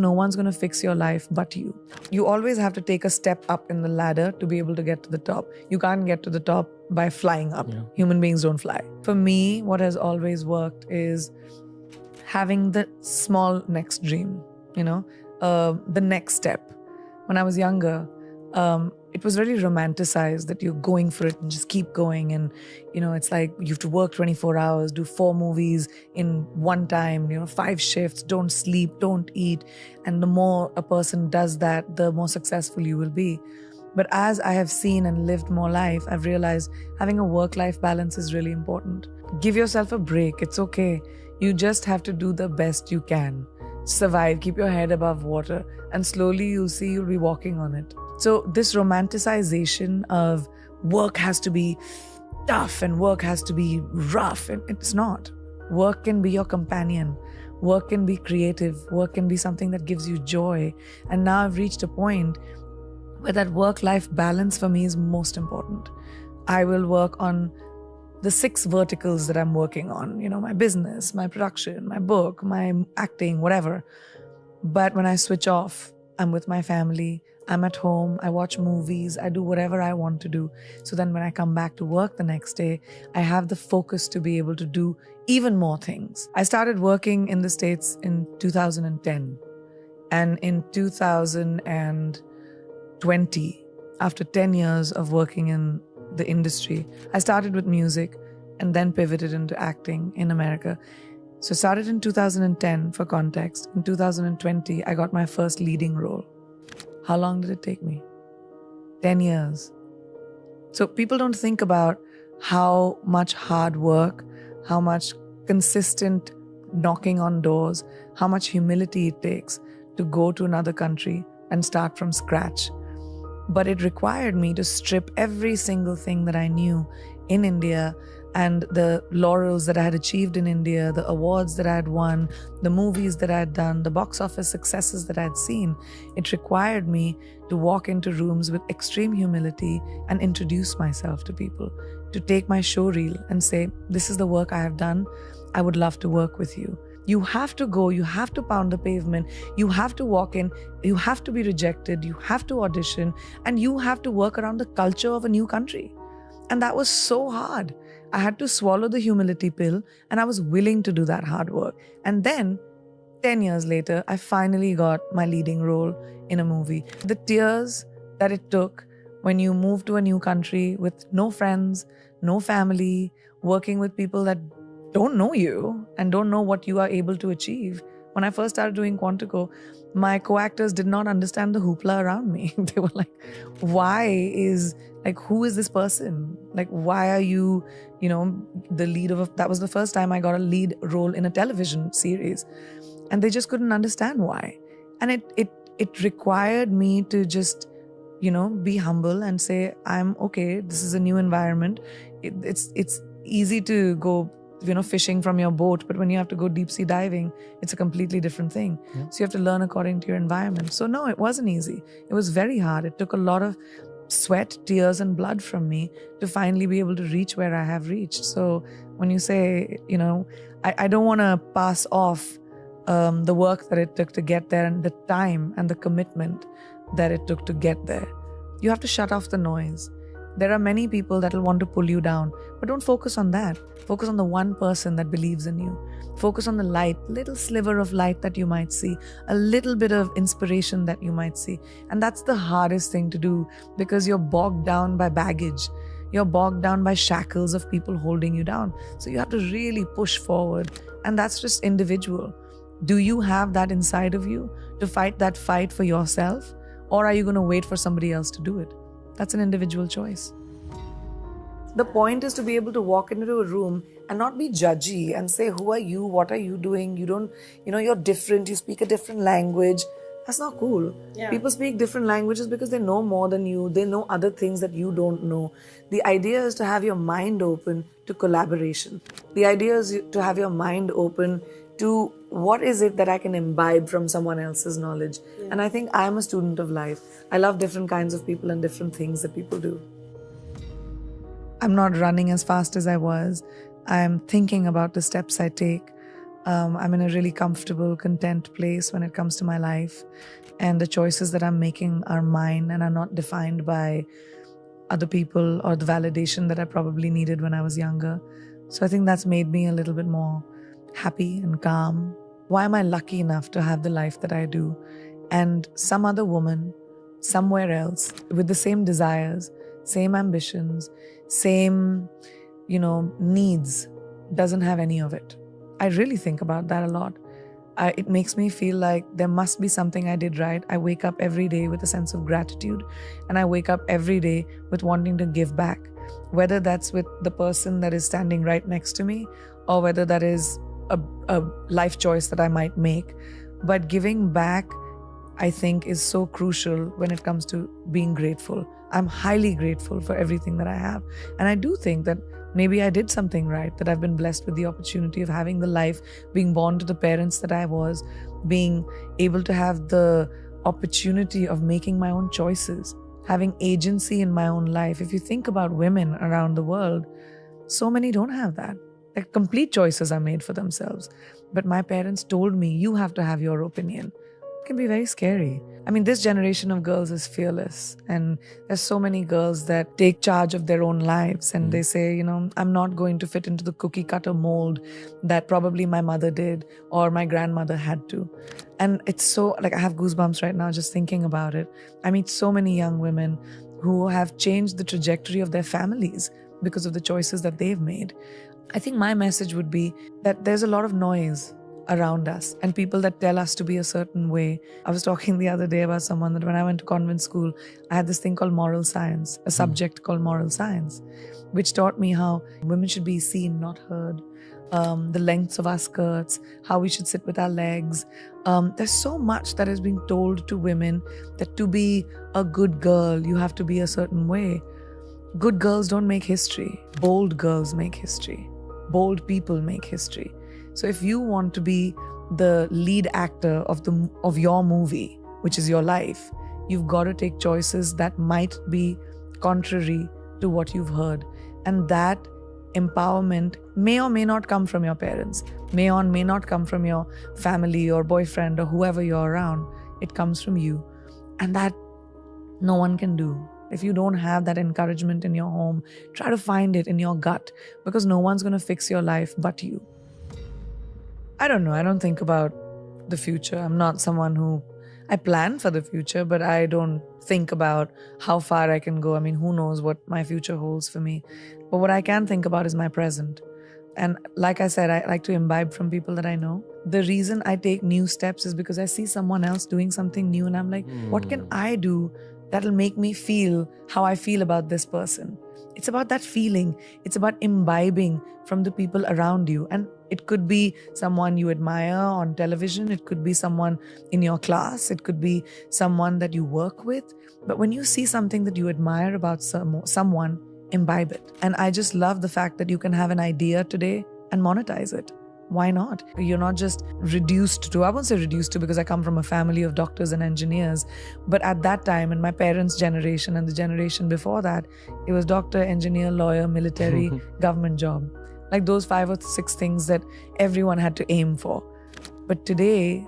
no one's going to fix your life but you. You always have to take a step up in the ladder to be able to get to the top. You can't get to the top by flying up. Yeah. Human beings don't fly. For me, what has always worked is having the small next dream, the next step. When I was younger, it was really romanticized that you're going for it and just keep going. And, it's like you have to work 24 hours, do 4 movies in one time, 5 shifts, don't sleep, don't eat. And the more a person does that, the more successful you will be. But as I have seen and lived more life, I've realized having a work-life balance is really important. Give yourself a break. It's okay. You just have to do the best you can. Survive, keep your head above water, and slowly you'll see you'll be walking on it. So this romanticization of work has to be tough and work has to be rough, and it's not. Work can be your companion. Work can be creative. Work can be something that gives you joy. And now I've reached a point where that work-life balance for me is most important. I will work on the 6 verticals that I'm working on, my business, my production, my book, my acting, whatever. But when I switch off, I'm with my family, I'm at home, I watch movies, I do whatever I want to do. So then when I come back to work the next day, I have the focus to be able to do even more things. I started working in the States in 2010. And in 2020, after 10 years of working in the industry, I started with music and then pivoted into acting in America. So started in 2010 for context. In 2020, I got my first leading role. How long did it take me? 10 years. So people don't think about how much hard work, how much consistent knocking on doors, how much humility it takes to go to another country and start from scratch. But it required me to strip every single thing that I knew in India and the laurels that I had achieved in India, the awards that I had won, the movies that I had done, the box office successes that I had seen. It required me to walk into rooms with extreme humility and introduce myself to people, to take my show reel and say, this is the work I have done. I would love to work with you. You have to go, you have to pound the pavement, you have to walk in, you have to be rejected, you have to audition, and you have to work around the culture of a new country. And that was so hard. I had to swallow the humility pill, and I was willing to do that hard work. And then, 10 years later, I finally got my leading role in a movie. The tears that it took when you move to a new country with no friends, no family, working with people that don't know you and don't know what you are able to achieve. When I first started doing Quantico, my co-actors did not understand the hoopla around me. They were like, who is this person? Like, why are you, the lead of that was the first time I got a lead role in a television series. And they just couldn't understand why. And it required me to just, be humble and say, I'm okay. This is a new environment. It's easy to go fishing from your boat, but when you have to go deep sea diving, it's a completely different thing. Yeah. So you have to learn according to your environment. So no, it wasn't easy. It was very hard. It took a lot of sweat, tears, and blood from me to finally be able to reach where I have reached. So when you say, I don't want to pass off the work that it took to get there and the time and the commitment that it took to get there. You have to shut off the noise. There are many people that will want to pull you down, but don't focus on that. Focus on the one person that believes in you. Focus on the light, little sliver of light that you might see, a little bit of inspiration that you might see. And that's the hardest thing to do because you're bogged down by baggage. You're bogged down by shackles of people holding you down. So you have to really push forward. And that's just individual. Do you have that inside of you to fight that fight for yourself? Or are you going to wait for somebody else to do it? That's an individual choice. The point is to be able to walk into a room and not be judgy and say, who are you? What are you doing? You don't, you're different. You speak a different language. That's not cool. Yeah. People speak different languages because they know more than you. They know other things that you don't know. The idea is to have your mind open to collaboration. The idea is to have your mind open to what is it that I can imbibe from someone else's knowledge. Yeah. And I think I'm a student of life. I love different kinds of people and different things that people do. I'm not running as fast as I was. I'm thinking about the steps I take. I'm in a really comfortable, content place when it comes to my life. And the choices that I'm making are mine and are not defined by other people or the validation that I probably needed when I was younger. So I think that's made me a little bit more happy and calm. Why am I lucky enough to have the life that I do? And some other woman, somewhere else, with the same desires, same ambitions, same, needs, doesn't have any of it. I really think about that a lot. It makes me feel like there must be something I did right. I wake up every day with a sense of gratitude, and I wake up every day with wanting to give back, whether that's with the person that is standing right next to me or whether that is a life choice that I might make. But giving back, I think, is so crucial when it comes to being grateful. I'm highly grateful for everything that I have. And I do think that maybe I did something right, that I've been blessed with the opportunity of having the life, being born to the parents that I was, being able to have the opportunity of making my own choices, having agency in my own life. If you think about women around the world, so many don't have that. Like, complete choices are made for themselves. But my parents told me, you have to have your opinion. It can be very scary. I mean, this generation of girls is fearless, and there's so many girls that take charge of their own lives, and they say, I'm not going to fit into the cookie cutter mold that probably my mother did or my grandmother had to. And it's so, I have goosebumps right now just thinking about it. I meet so many young women who have changed the trajectory of their families because of the choices that they've made. I think my message would be that there's a lot of noise around us and people that tell us to be a certain way. I was talking the other day about someone that when I went to convent school, I had this thing called moral science, a subject called moral science, which taught me how women should be seen, not heard, the lengths of our skirts, how we should sit with our legs. There's so much that is being told to women that to be a good girl, you have to be a certain way. Good girls don't make history. Bold girls make history. Bold people make history. So if you want to be the lead actor of your movie, which is your life, you've got to take choices that might be contrary to what you've heard. And that empowerment may or may not come from your parents, may or may not come from your family or boyfriend or whoever you're around. It comes from you. And that no one can do. If you don't have that encouragement in your home, try to find it in your gut, because no one's going to fix your life but you. I don't know. I don't think about the future. I'm not someone I plan for the future, but I don't think about how far I can go. I mean, who knows what my future holds for me. But what I can think about is my present. And like I said, I like to imbibe from people that I know. The reason I take new steps is because I see someone else doing something new and I'm like, what can I do that'll make me feel how I feel about this person? It's about that feeling. It's about imbibing from the people around you. And it could be someone you admire on television. It could be someone in your class. It could be someone that you work with. But when you see something that you admire about someone, imbibe it. And I just love the fact that you can have an idea today and monetize it. Why not? You're not just reduced to, I won't say reduced to because I come from a family of doctors and engineers, but at that time, in my parents' generation and the generation before that, it was doctor, engineer, lawyer, military, government job. Like those 5 or 6 things that everyone had to aim for. But today,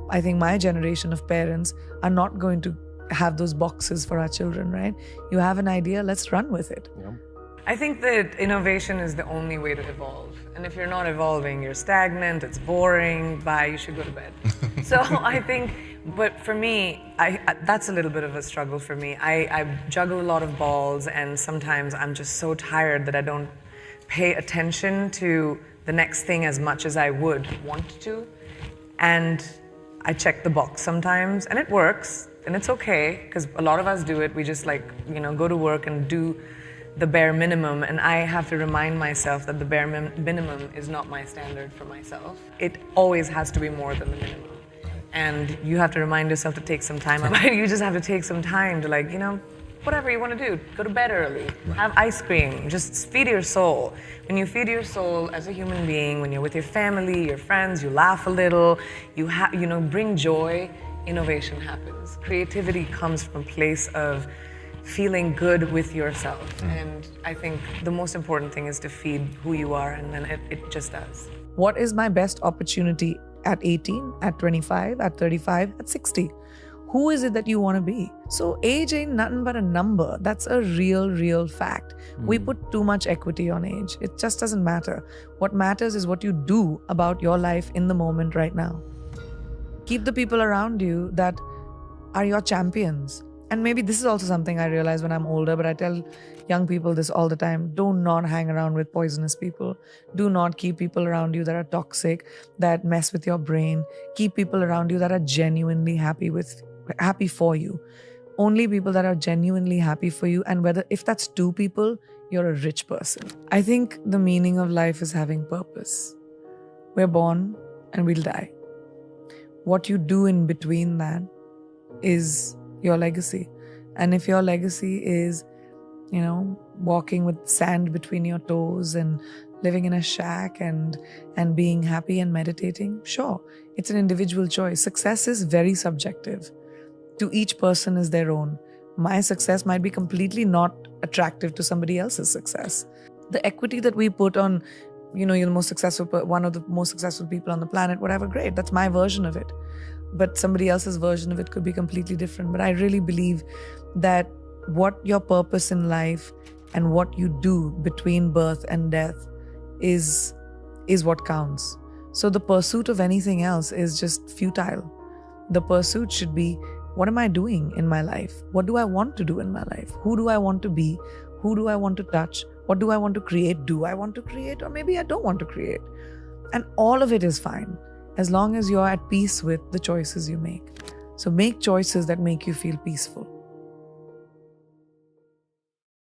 I think my generation of parents are not going to have those boxes for our children, right? You have an idea, let's run with it. Yeah. I think that innovation is the only way to evolve. And if you're not evolving, you're stagnant, it's boring, bye, you should go to bed. So I think, but for me, that's a little bit of a struggle for me. I juggle a lot of balls, and sometimes I'm just so tired that I don't pay attention to the next thing as much as I would want to. And I check the box sometimes, and it works, and it's okay, because a lot of us do it. We just go to work and do the bare minimum, and I have to remind myself that the bare minimum is not my standard for myself. It always has to be more than the minimum. And you have to remind yourself to take some time. You just have to take some time to whatever you want to do. Go to bed early, have ice cream, just feed your soul. When you feed your soul as a human being, when you're with your family, your friends, you laugh a little, you bring joy, innovation happens. Creativity comes from a place of feeling good with yourself. And I think the most important thing is to feed who you are, and then it just does. What is my best opportunity at 18, at 25, at 35, at 60? Who is it that you want to be? So age ain't nothing but a number. That's a real fact. We put too much equity on age. It just doesn't matter. What matters is what you do about your life in the moment right now. Keep the people around you that are your champions. And maybe this is also something I realize when I'm older, but I tell young people this all the time. Do not hang around with poisonous people. Do not keep people around you that are toxic, that mess with your brain. Keep people around you that are genuinely happy for you. Only people that are genuinely happy for you. And if that's two people, you're a rich person. I think the meaning of life is having purpose. We're born and we'll die. What you do in between that is your legacy. And if your legacy is, walking with sand between your toes and living in a shack and being happy and meditating, sure, it's an individual choice. Success is very subjective. To each person is their own. My success might be completely not attractive to somebody else's success. The equity that we put on, you're the most successful, one of the most successful people on the planet, whatever, great. That's my version of it. But somebody else's version of it could be completely different. But I really believe that what your purpose in life and what you do between birth and death is what counts. So the pursuit of anything else is just futile. The pursuit should be, what am I doing in my life? What do I want to do in my life? Who do I want to be? Who do I want to touch? What do I want to create? Do I want to create? Or maybe I don't want to create. And all of it is fine, as long as you're at peace with the choices you make. So make choices that make you feel peaceful.